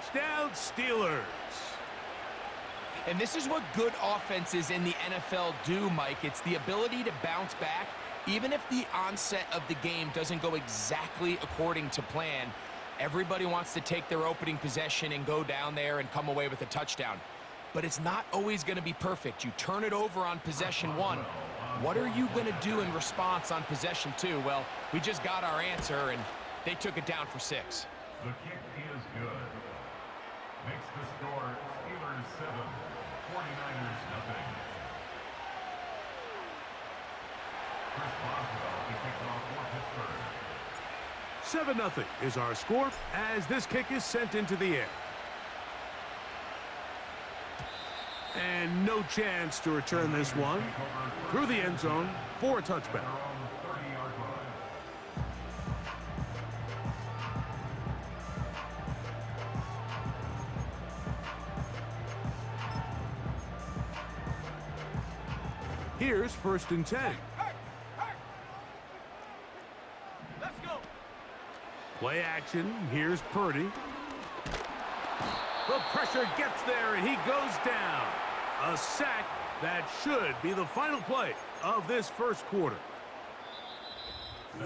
Touchdown, Steelers. And this is what good offenses in the NFL do, Mike. It's the ability to bounce back, even if the onset of the game doesn't go exactly according to plan. Everybody wants to take their opening possession and go down there and come away with a touchdown. But it's not always going to be perfect. You turn it over on possession one. What are you going to do in response on possession two? Well, we just got our answer, and they took it down for 6. The kick is good. Makes the score Steelers 7, 49ers nothing. Chris Boswell to kick off for Pittsburgh. 7-0 is our score as this kick is sent into the air. And no chance to return this one through the end zone for a touchback. Here's 1st and 10. Let's go. Play action. Here's Purdy. The pressure gets there, and he goes down. A sack that should be the final play of this first quarter.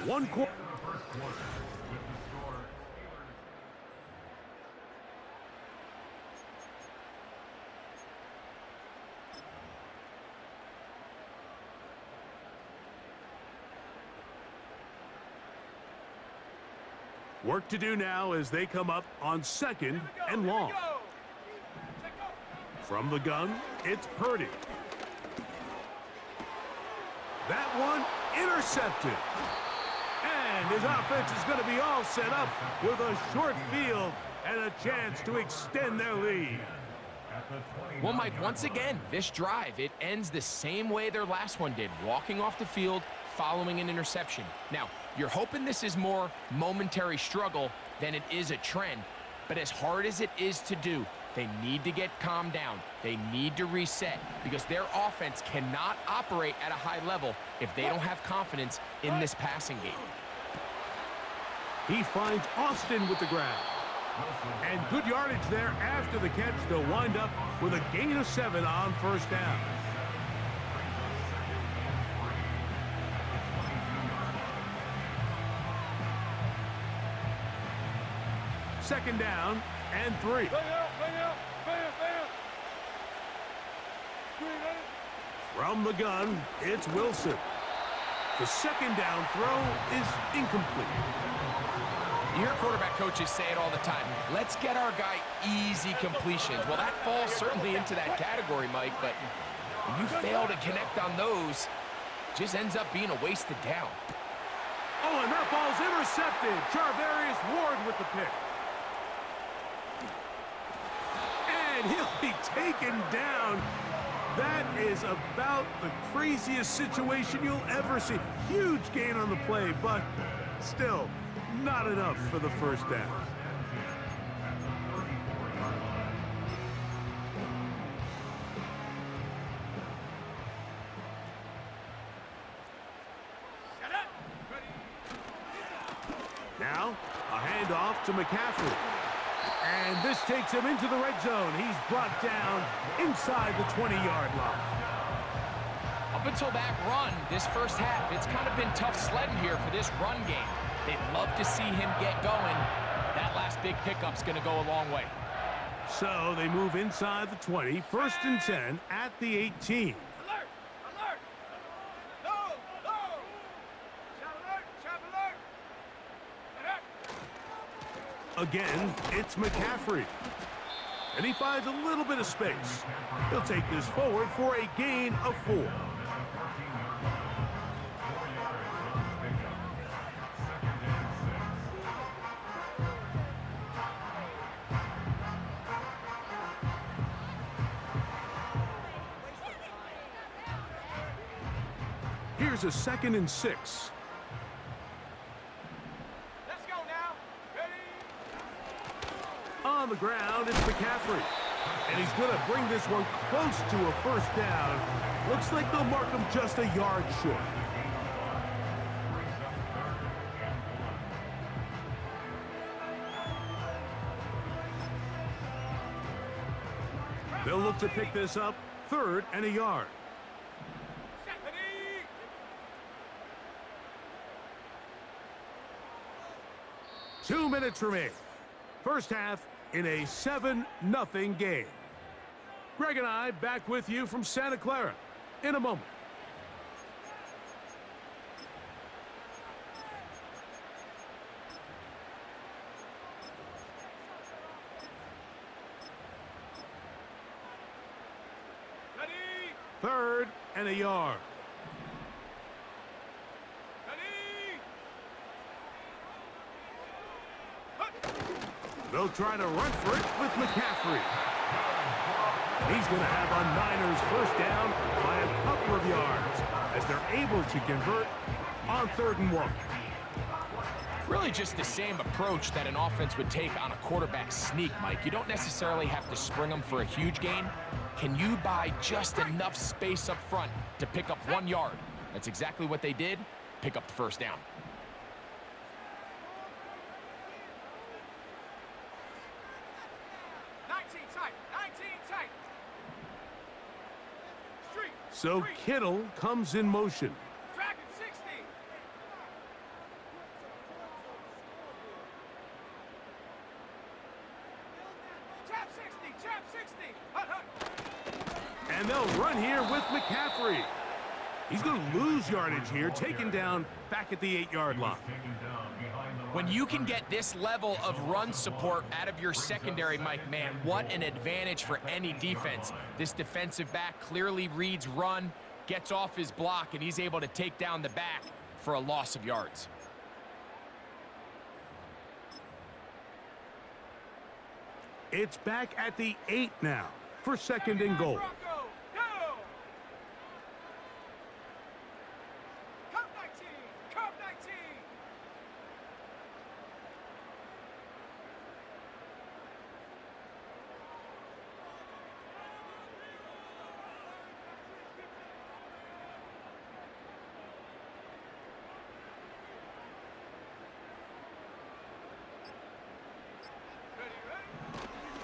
One quarter. Work to do now as they come up on 2nd and long. From the gun, it's Purdy. That one intercepted. And his offense is going to be all set up with a short field and a chance to extend their lead. Well, Mike, once again, this drive, it ends the same way their last one did, walking off the field, following an interception. Now, you're hoping this is more momentary struggle than it is a trend, but as hard as it is to do, they need to get calmed down. They need to reset because their offense cannot operate at a high level if they don't have confidence in this passing game. He finds Austin with the grab. And good yardage there after the catch to wind up with a gain of 7 on 1st down. Second down and 3. From the gun, it's Wilson. The 2nd down throw is incomplete. You hear quarterback coaches say it all the time. Let's get our guy easy completions. Well, that falls certainly into that category, Mike, but when you fail to connect on those, it just ends up being a wasted down. Oh, and that ball's intercepted. Charvarius Ward with the pick. And he'll be taken down. That is about the craziest situation you'll ever see. Huge gain on the play, but still not enough for the 1st down. Now, a handoff to McCaffrey. And this takes him into the red zone. He's brought down inside the 20-yard line. Up until that run, this first half, it's kind of been tough sledding here for this run game. They'd love to see him get going. That last big pickup's going to go a long way. So they move inside the 20, 1st and 10 at the 18. Alert! Alert! No! No! Chop alert! Chop alert! Again, it's McCaffrey. And he finds a little bit of space. He'll take this forward for a gain of 4. Here's a 2nd and 6. Let's go now. Ready? On the ground, it's McCaffrey. And he's going to bring this one close to a 1st down. Looks like they'll mark him just a yard short. They'll look to pick this up, 3rd and a yard. Ready. 2 minutes remain. First half in a 7-0 game. Greg and I back with you from Santa Clara in a moment. Ready. 3rd and a yard. Ready. They'll try to run for it with McCaffrey. He's going to have a Niners first down by a couple of yards as they're able to convert on 3rd and 1. Really just the same approach that an offense would take on a quarterback sneak, Mike. You don't necessarily have to spring them for a huge gain. Can you buy just enough space up front to pick up 1 yard? That's exactly what they did. Pick up the first down. So Kittle comes in motion. Dragon 60. Chap 60. Chap 60. Hut, hut. And they'll run here with McCaffrey. He's going to lose yardage here, taken down back at the 8-yard line. When you can get this level of run support out of your secondary, Mike, man, what an advantage for any defense. This defensive back clearly reads run, gets off his block, and he's able to take down the back for a loss of yards. It's back at the 8 now for 2nd and goal.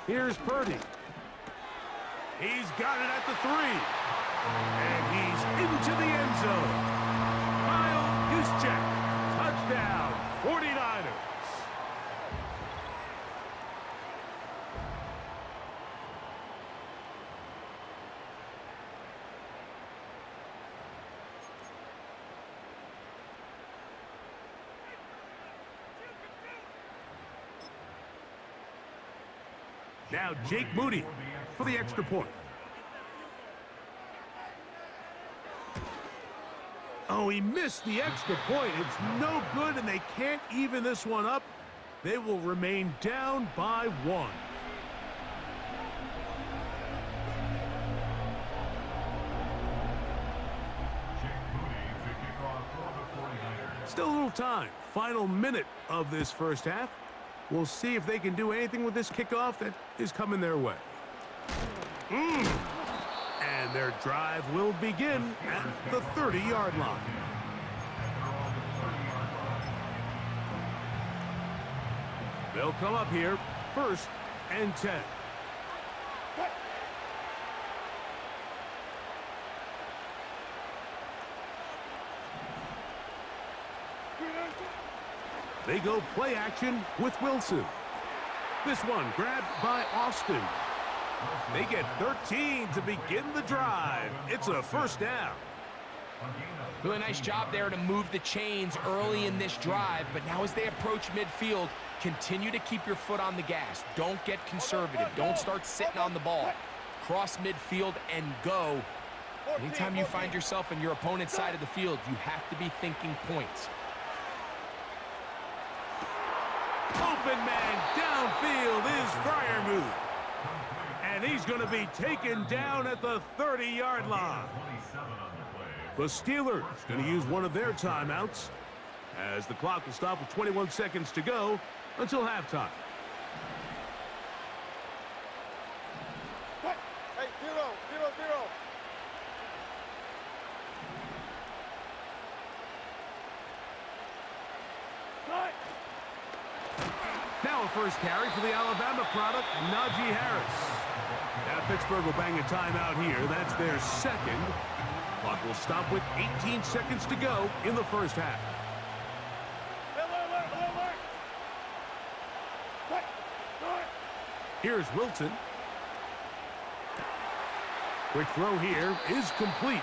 Here's Purdy. He's got it at the 3. And he's into the end zone. Kyle Juszczyk. Touchdown, 49ers. Now Jake Moody for the extra point. Oh, he missed the extra point. It's no good, and they can't even this one up. They will remain down by 1. Still a little time. Final minute of this first half. We'll see if they can do anything with this kickoff that is coming their way. And their drive will begin at the 30-yard line. They'll come up here, 1st and 10. They go play action with Wilson. This one grabbed by Austin. They get 13 to begin the drive. It's a first down. Really nice job there to move the chains early in this drive, but now as they approach midfield, continue to keep your foot on the gas. Don't get conservative. Don't start sitting on the ball. Cross midfield and go. Anytime you find yourself on your opponent's side of the field, you have to be thinking points. Open man downfield is Freiermuth. And he's going to be taken down at the 30-yard line. The Steelers going to use one of their timeouts as the clock will stop with 21 seconds to go until halftime. Hey, 0, 0, 0. Now a first carry for the Alabama product, Najee Harris. Now Pittsburgh will bang a timeout here. That's their second. Clock will stop with 18 seconds to go in the first half. Here's Wilson. Quick throw here is complete.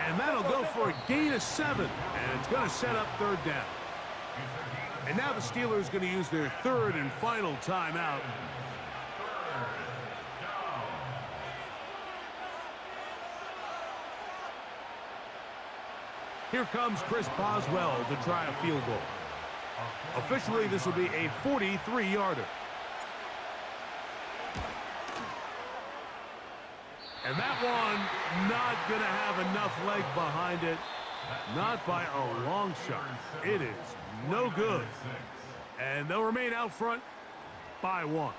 And that'll go for a gain of 7. And it's going to set up third down. And now the Steelers going to use their third and final timeout. Here comes Chris Boswell to try a field goal. Officially, this will be a 43-yarder. And that one not going to have enough leg behind it. Not by a long shot. It is no good. And they'll remain out front by 1.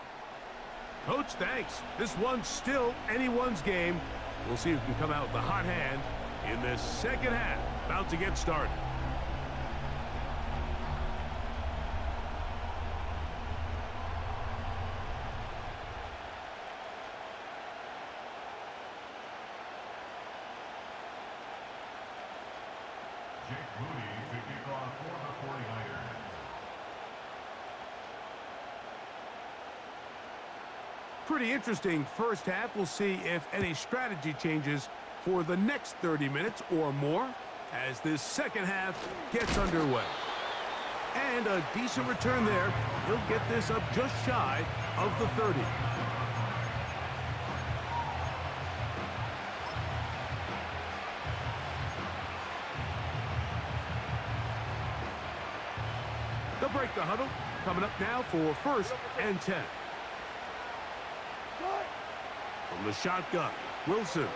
Coach, thanks. This one's still anyone's game. We'll see who can come out with the hot hand in this second half. About to get started. Pretty interesting first half. We'll see if any strategy changes for the next 30 minutes or more as this second half gets underway. And a decent return there. He'll get this up just shy of the 30. They'll break the huddle. Coming up now for first and 10. From the shotgun, Wilson.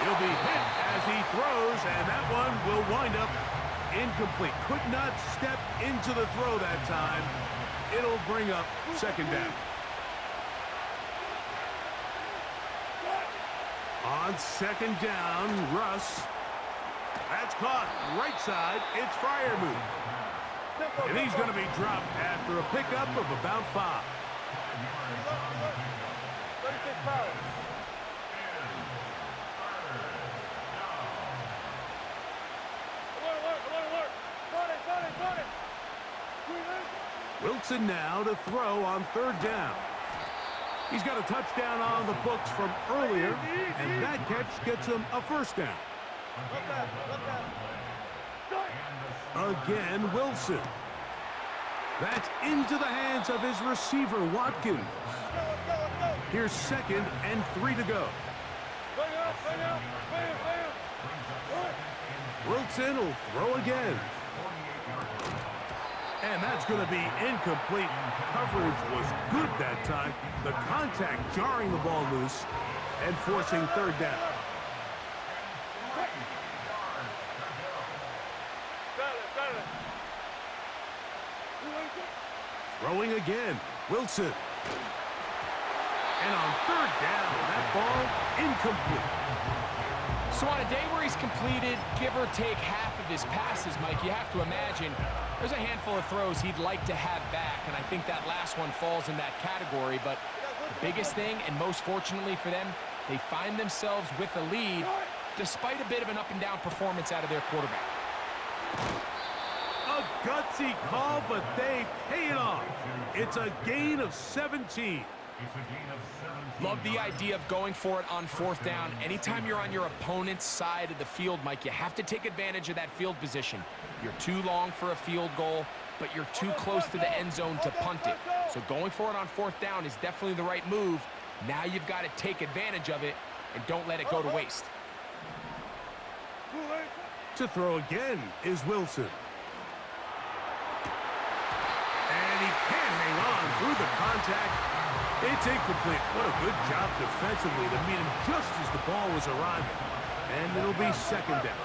He'll be hit as he throws, and that one will wind up incomplete. Could not step into the throw that time. It'll bring up second down. On second down, Russ. That's caught. Right side, it's Freiermuth. And he's going to be dropped after a pickup of about 5. Wilson now to throw on third down. He's got a touchdown on the books from earlier, and that catch gets him a first down. Again, Wilson. That's into the hands of his receiver, Watkins. Here's second and 3 to go. Wilson will throw again. And that's going to be incomplete. Coverage was good that time. The contact jarring the ball loose and forcing third down. Throwing again, Wilson. And on third down, that ball incomplete. So on a day where he's completed, give or take half of his passes, Mike, you have to imagine there's a handful of throws he'd like to have back, and I think that last one falls in that category. But the biggest thing, and most fortunately for them, they find themselves with a lead despite a bit of an up-and-down performance out of their quarterback. A gutsy call, but they pay it off. It's a gain of 17. Love the idea of going for it on fourth down. Anytime you're on your opponent's side of the field, Mike, you have to take advantage of that field position. You're too long for a field goal, but you're too close to the end zone to punt it. So going for it on fourth down is definitely the right move. Now you've got to take advantage of it and don't let it go to waste. To throw again is Wilson. And he can't hang on through the contact. It's incomplete. What a good job defensively to meet him just as the ball was arriving. And it'll be second down.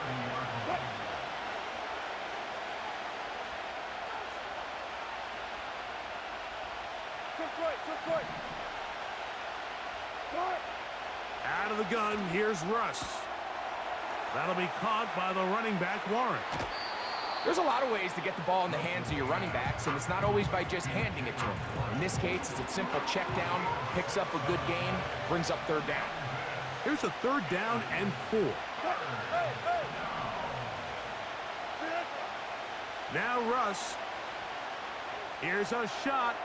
Out of the gun, here's Russ. That'll be caught by the running back, Warren. There's a lot of ways to get the ball in the hands of your running backs, and it's not always by just handing it to them. In this case, it's a simple check down, picks up a good gain, brings up third down. Here's a 3rd down and 4. Now Russ. Here's a shot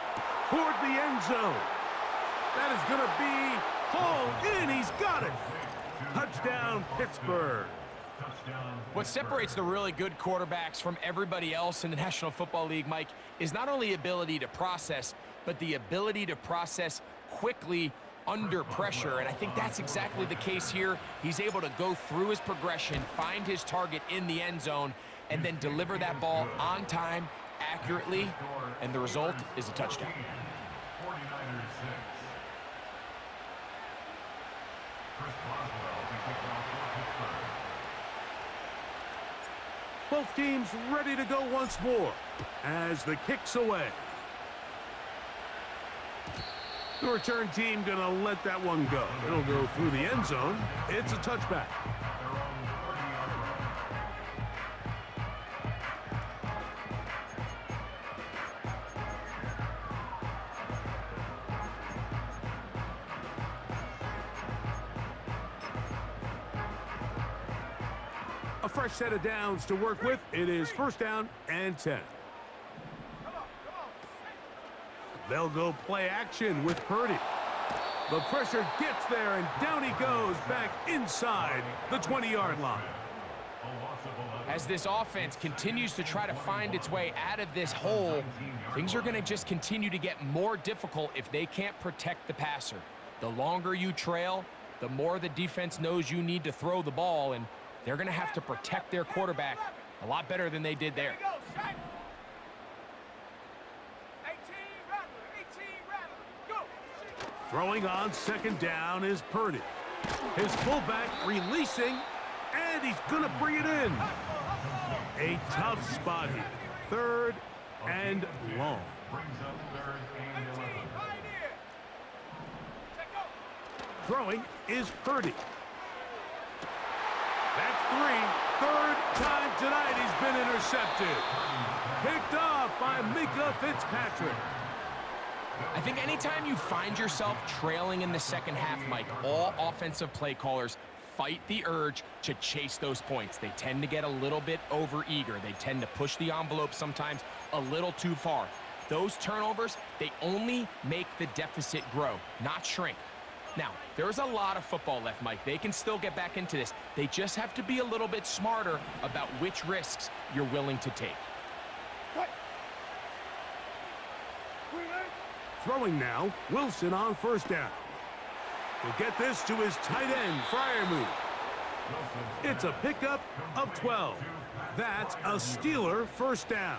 toward the end zone. That is going to be hauled in. He's got it. Touchdown, Pittsburgh. What separates the really good quarterbacks from everybody else in the National Football League, Mike, is not only ability to process, but the ability to process quickly under pressure. And I think that's exactly the case here. He's able to go through his progression, find his target in the end zone, and then deliver that ball on time, accurately, and the result is a touchdown. 49ers 6. Chris Boswell to kick off for Pittsburgh. Both teams ready to go once more as the kick's away. The return team gonna let that one go. It'll go through the end zone. It's a touchback. A fresh set of downs to work with. It is 1st down and 10. They'll go play action with Purdy. The pressure gets there, and down he goes back inside the 20-yard line. As this offense continues to try to find its way out of this hole, things are going to just continue to get more difficult if they can't protect the passer. The longer you trail, the more the defense knows you need to throw the ball, and they're going to have to protect their quarterback a lot better than they did there. Throwing on 2nd down is Purdy. His fullback releasing, and he's going to bring it in. A tough spot here. 3rd and long. Throwing is Purdy. That's 3. 3rd time tonight he's been intercepted. Picked off by Mika Fitzpatrick. I think anytime you find yourself trailing in the second half, Mike, all offensive play callers fight the urge to chase those points. They tend to get a little bit overeager. They tend to push the envelope sometimes a little too far. Those turnovers, they only make the deficit grow, not shrink. Now, there's a lot of football left, Mike. They can still get back into this. They just have to be a little bit smarter about which risks you're willing to take. Throwing now, Wilson on 1st down. He'll get this to his tight end, Freiermuth. It's a pickup of 12. That's a Steeler 1st down.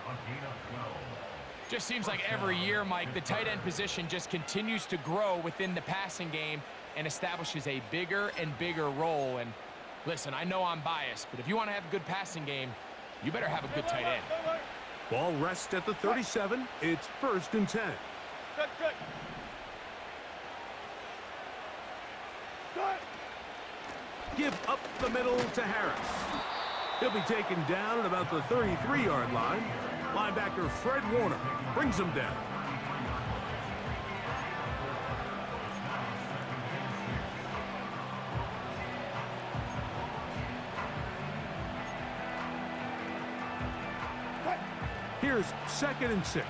Just seems like every year, Mike, the tight end position just continues to grow within the passing game and establishes a bigger and bigger role. And listen, I know I'm biased, but if you want to have a good passing game, you better have a good tight end. Ball rests at the 37. It's 1st and 10. Give up the middle to Harris. He'll be taken down at about the 33-yard line. Linebacker Fred Warner brings him down. Here's 2nd and 6.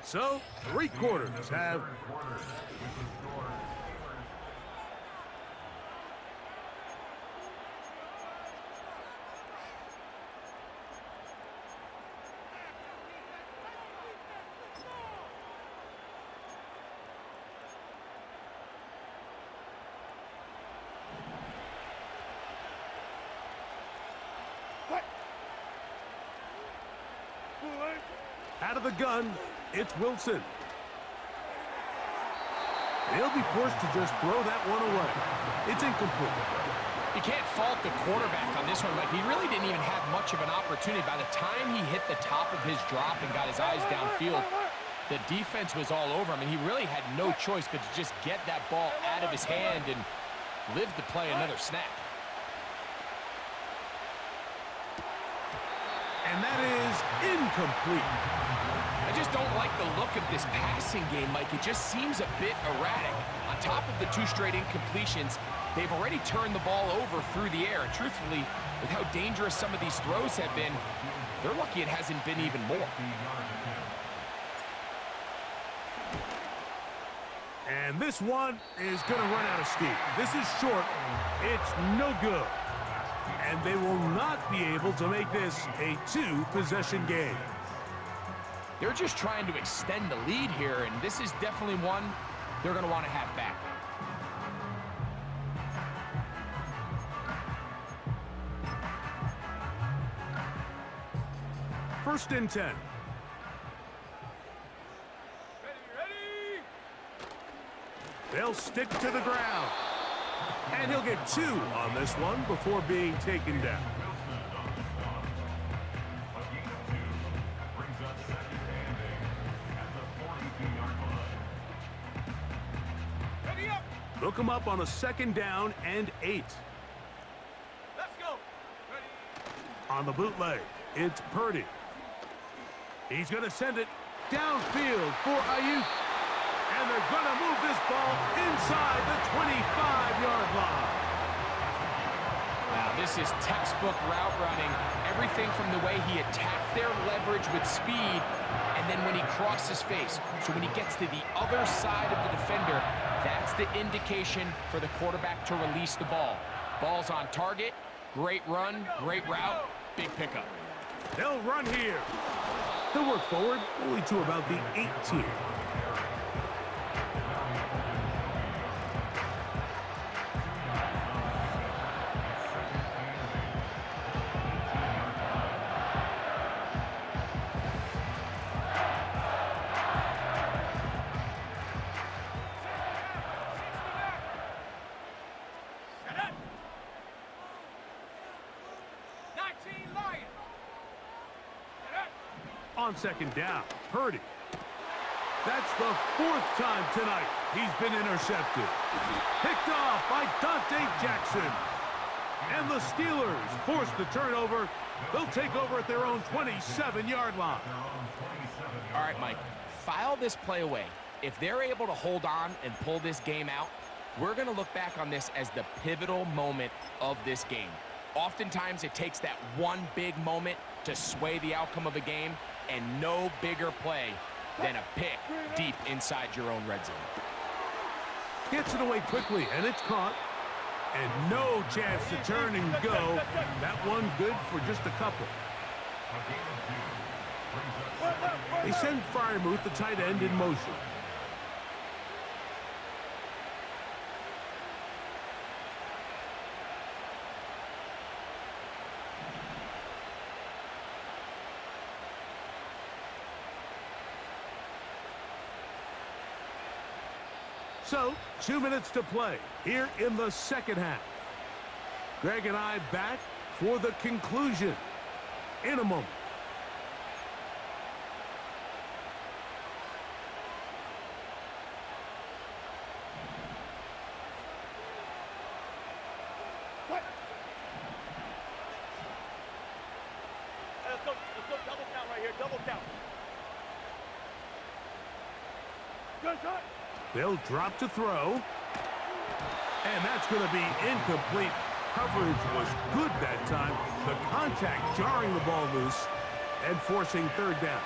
So, 3 quarters have... Out of the gun, it's Wilson. He'll be forced to just throw that one away. It's incomplete. You can't fault the quarterback on this one, Mike. He really didn't even have much of an opportunity. By the time he hit the top of his drop and got his eyes downfield, The defense was all over him, and he really had no choice but to just get that ball out of his hand and live to play another snap. And that is incomplete. I just don't like the look of this passing game, Mike. It just seems a bit erratic. On top of the 2 straight incompletions, they've already turned the ball over through the air. And truthfully, with how dangerous some of these throws have been, they're lucky it hasn't been even more. And this one is going to run out of steam. This is short. It's no good. And they will not be able to make this a 2-possession game. They're just trying to extend the lead here, and this is definitely one they're going to want to have back. First and 10. Ready. They'll stick to the ground. And he'll get 2 on this one before being taken down. Ready up. They'll come up on a 2nd down and 8. Let's go. Ready. On the bootleg, it's Purdy. He's going to send it downfield for Ayuk. And they're going to move this ball inside the 25-yard line. Now, this is textbook route running. Everything from the way he attacked their leverage with speed, and then when he crosses face. So when he gets to the other side of the defender, that's the indication for the quarterback to release the ball. Ball's on target, great run, great route, big pickup. They'll run here. They'll work forward only to about the 18. On 2nd down, Purdy. That's the 4th time tonight he's been intercepted. Picked off by Dante Jackson. And the Steelers force the turnover. They'll take over at their own 27-yard line. All right, Mike, file this play away. If they're able to hold on and pull this game out, we're going to look back on this as the pivotal moment of this game. Oftentimes, it takes that one big moment to sway the outcome of a game, and no bigger play than a pick deep inside your own red zone. Gets it away quickly, and it's caught. And no chance to turn and go. That one good for just a couple. They send Freiermuth, the tight end, in motion. So, 2 minutes to play here in the 2nd half. Greg and I back for the conclusion in a moment. Let's go double count right here, double count. Good shot. They'll drop to throw. And that's going to be incomplete. Coverage was good that time. The contact jarring the ball loose and forcing 3rd down.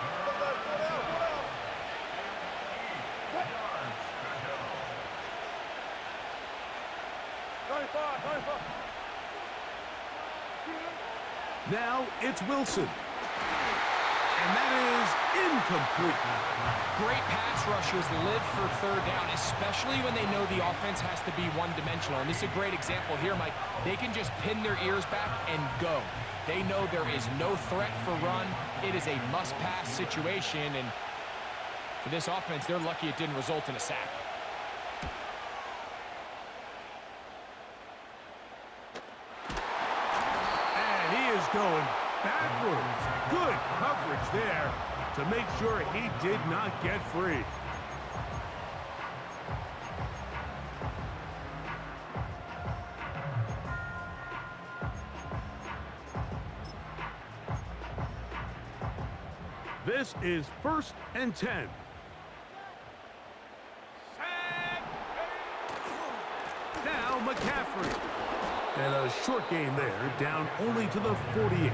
Now it's Wilson. And that is incomplete. Great pass rushers live for 3rd down, especially when they know the offense has to be one-dimensional. And this is a great example here, Mike. They can just pin their ears back and go. They know there is no threat for run. It is a must-pass situation, and for this offense, they're lucky it didn't result in a sack. And he is going backwards. Good coverage there to make sure he did not get free. This is 1st and 10. Now McCaffrey. And a short gain there, down only to the 48.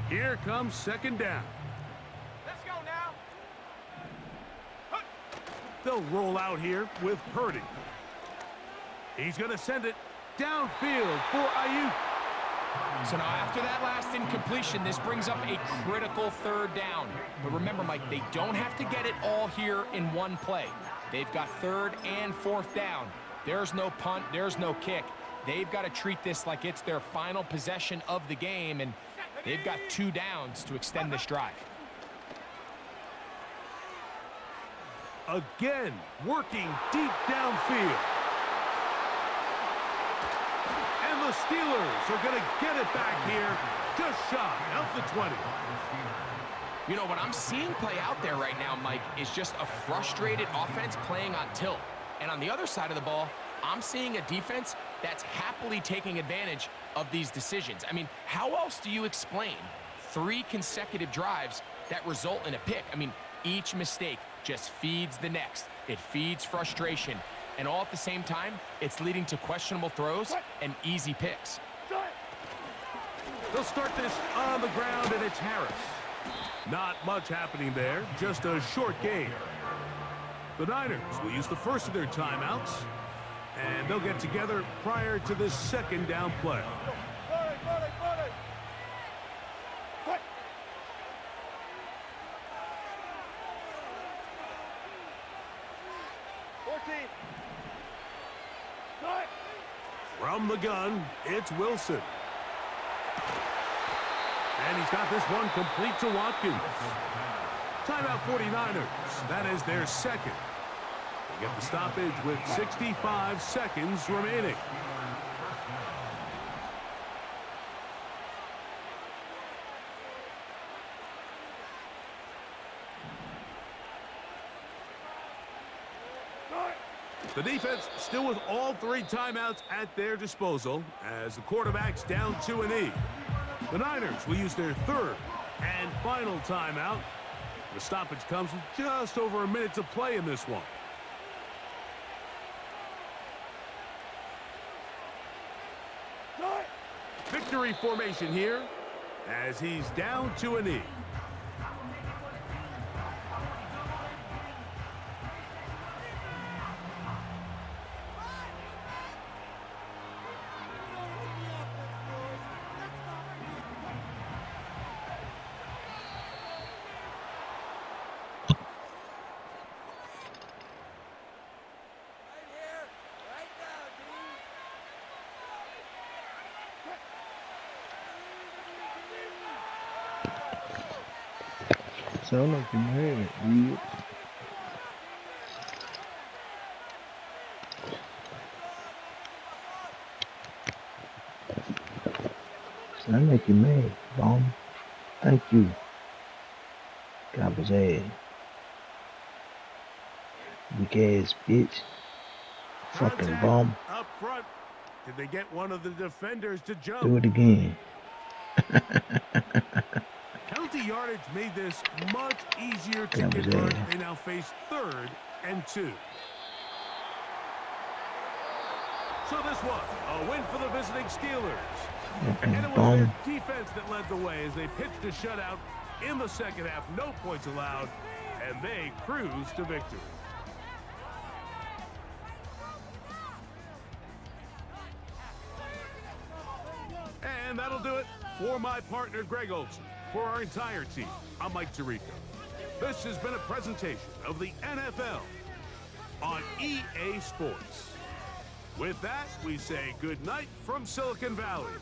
Here comes 2nd down. Let's go now. They'll roll out here with Purdy. He's going to send it downfield for Ayuk. So now after that last incompletion, this brings up a critical 3rd down. But remember, Mike, they don't have to get it all here in one play. They've got 3rd and 4th down. There's no punt, there's no kick. They've got to treat this like it's their final possession of the game, and they've got 2 downs to extend this drive. Again, working deep downfield. And the Steelers are going to get it back here just shy of the 20. You know, what I'm seeing play out there right now, Mike, is just a frustrated offense playing on tilt. And on the other side of the ball, I'm seeing a defense that's happily taking advantage of these decisions. I mean, how else do you explain 3 consecutive drives that result in a pick? I mean, each mistake just feeds the next. It feeds frustration. And all at the same time, it's leading to questionable throws and easy picks. They'll start this on the ground, and it's Harris. Not much happening there, just a short gain. The Niners will use the first of their timeouts, and they'll get together prior to this 2nd down play. From the gun, it's Wilson. And he's got this one complete to Watkins. Timeout 49ers. That is their 2nd. They get the stoppage with 65 seconds remaining. The defense still with all 3 timeouts at their disposal as the quarterback's down 2-E. The Niners will use their 3rd and final timeout. The stoppage comes with just over a minute to play in this one. Victory formation here as he's down 2-E. Sound like you're mad, dude. Sound like you're mad, bomb. Thank you. God was ass. Weak ass bitch. Fucking Contact bomb. up front. Did they get one of the defenders to jump? Do it again. Penalty yardage made this much easier to That was convert. it. They now face 3rd and 2. So this was a win for the visiting Steelers. And it was Bomb. their defense that led the way as they pitched a shutout in the 2nd half. No points allowed, and they cruised to victory. And that'll do it for my partner, Greg Olson. For our entire team, I'm Mike Tirico. This has been a presentation of the NFL on EA Sports. With that, we say good night from Silicon Valley.